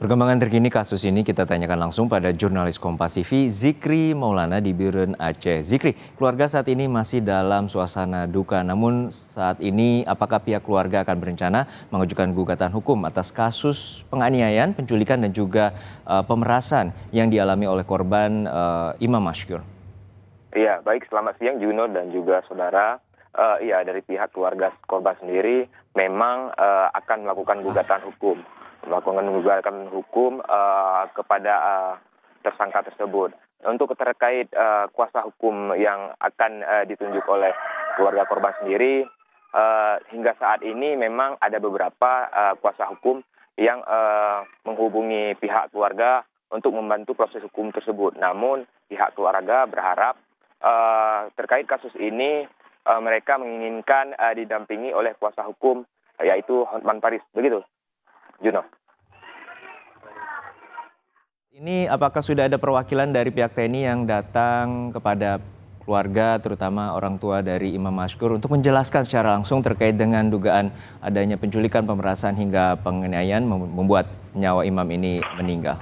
Perkembangan terkini kasus ini kita tanyakan langsung pada jurnalis Kompas TV Zikri Maulana di Biren Aceh. Zikri, keluarga saat ini masih dalam suasana duka. Namun saat ini apakah pihak keluarga akan berencana mengajukan gugatan hukum atas kasus penganiayaan, penculikan dan juga pemerasan yang dialami oleh korban Imam Mashkur? Iya, baik, selamat siang Juno dan juga saudara. Iya, dari pihak keluarga korban sendiri memang akan melakukan gugatan hukum. Kepada tersangka tersebut. Untuk terkait kuasa hukum yang akan ditunjuk oleh keluarga korban sendiri, hingga saat ini memang ada beberapa kuasa hukum yang menghubungi pihak keluarga untuk membantu proses hukum tersebut. Namun pihak keluarga berharap terkait kasus ini mereka menginginkan didampingi oleh kuasa hukum yaitu Hotman Paris. Begitu, Juno. Ini apakah sudah ada perwakilan dari pihak TNI yang datang kepada keluarga, terutama orang tua dari Imam Mashkur, untuk menjelaskan secara langsung terkait dengan dugaan adanya penculikan, pemerasan hingga penganiayaan membuat nyawa Imam ini meninggal?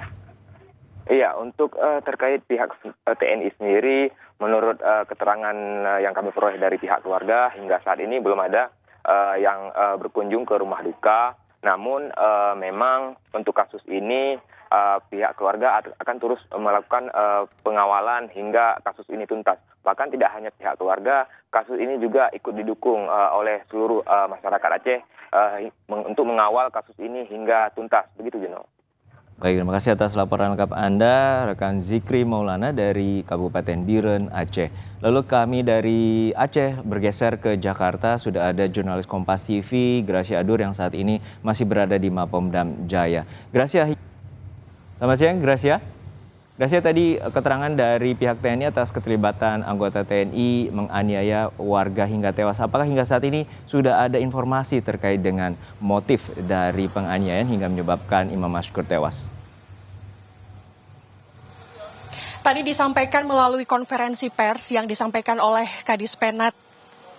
Iya, untuk terkait pihak TNI sendiri, menurut keterangan yang kami peroleh dari pihak keluarga, hingga saat ini belum ada yang berkunjung ke rumah duka. Namun memang untuk kasus ini pihak keluarga akan terus melakukan pengawalan hingga kasus ini tuntas. Bahkan tidak hanya pihak keluarga, kasus ini juga ikut didukung oleh seluruh masyarakat Aceh untuk mengawal kasus ini hingga tuntas. Begitu, Juno. Baik, terima kasih atas laporan lengkap Anda, rekan Zikri Maulana dari Kabupaten Biren, Aceh. Lalu kami dari Aceh bergeser ke Jakarta, sudah ada jurnalis Kompas TV, Gracia Adur yang saat ini masih berada di Mapolda Jaya. Gracia, selamat siang Gracia. Gracia, tadi keterangan dari pihak TNI atas keterlibatan anggota TNI menganiaya warga hingga tewas. Apakah hingga saat ini sudah ada informasi terkait dengan motif dari penganiayaan hingga menyebabkan Imam Mashkur tewas? Tadi disampaikan melalui konferensi pers yang disampaikan oleh Kadis Penat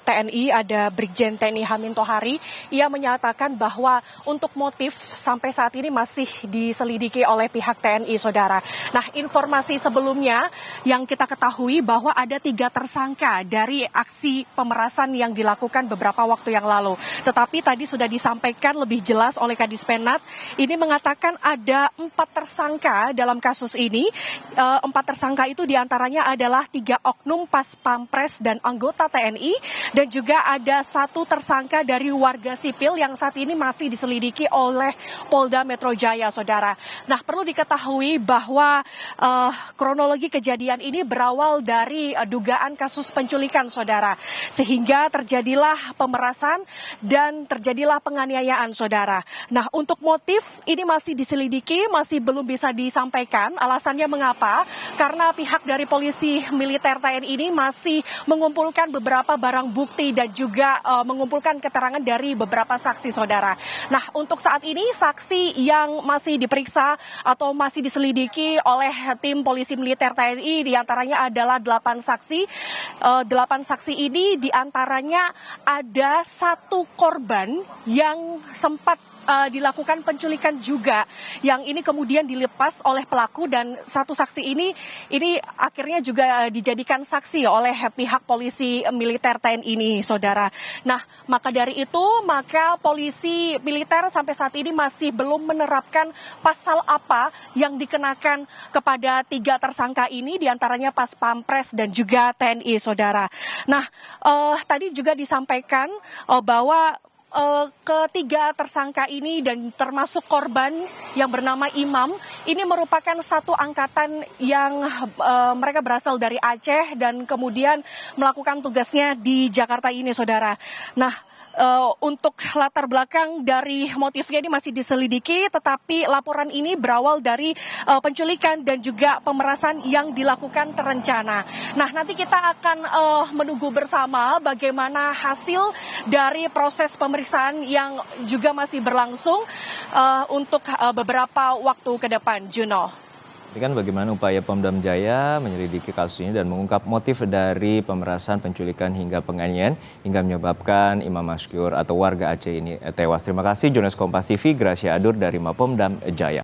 TNI, ada Brigjen TNI Hamin Tohari. Ia menyatakan bahwa untuk motif sampai saat ini masih diselidiki oleh pihak TNI, saudara. Nah, informasi sebelumnya yang kita ketahui bahwa ada 3 tersangka dari aksi pemerasan yang dilakukan beberapa waktu yang lalu. Tetapi tadi sudah disampaikan lebih jelas oleh Kadis Penat, ini mengatakan ada 4 tersangka dalam kasus ini. 4 tersangka itu diantaranya adalah 3 oknum pas pampres dan anggota TNI, dan juga ada 1 tersangka dari warga sipil yang saat ini masih diselidiki oleh Polda Metro Jaya, saudara. Nah, perlu diketahui bahwa kronologi kejadian ini berawal dari dugaan kasus penculikan, saudara. Sehingga terjadilah pemerasan dan terjadilah penganiayaan, saudara. Nah, untuk motif ini masih diselidiki, masih belum bisa disampaikan. Alasannya mengapa? Karena pihak dari polisi militer TNI ini masih mengumpulkan beberapa barang bukti dan juga mengumpulkan keterangan dari beberapa saksi, saudara. Nah, untuk saat ini saksi yang masih diperiksa atau masih diselidiki oleh tim polisi militer TNI diantaranya adalah 8 saksi. 8 saksi ini diantaranya ada 1 korban yang sempat dilakukan penculikan juga, yang ini kemudian dilepas oleh pelaku, dan 1 saksi ini akhirnya juga dijadikan saksi oleh pihak polisi militer TNI ini, saudara. Nah, maka dari itu polisi militer sampai saat ini masih belum menerapkan pasal apa yang dikenakan kepada 3 tersangka ini, diantaranya pas pampres dan juga TNI, saudara. Nah, tadi juga disampaikan bahwa ketiga tersangka ini dan termasuk korban yang bernama Imam ini merupakan satu angkatan yang mereka berasal dari Aceh dan kemudian melakukan tugasnya di Jakarta ini, saudara. Nah, untuk latar belakang dari motifnya ini masih diselidiki, tetapi laporan ini berawal dari penculikan dan juga pemerasan yang dilakukan terencana. Nah, nanti kita akan menunggu bersama bagaimana hasil dari proses pemeriksaan yang juga masih berlangsung untuk beberapa waktu ke depan, Juno. Ini kan bagaimana upaya Polda Jaya menyelidiki kasus ini dan mengungkap motif dari pemerasan, penculikan hingga penganiayaan hingga menyebabkan Imam Mashkur atau warga Aceh ini tewas. Terima kasih jurnalis Kompas TV Gracia Adur dari Mapolda Jaya.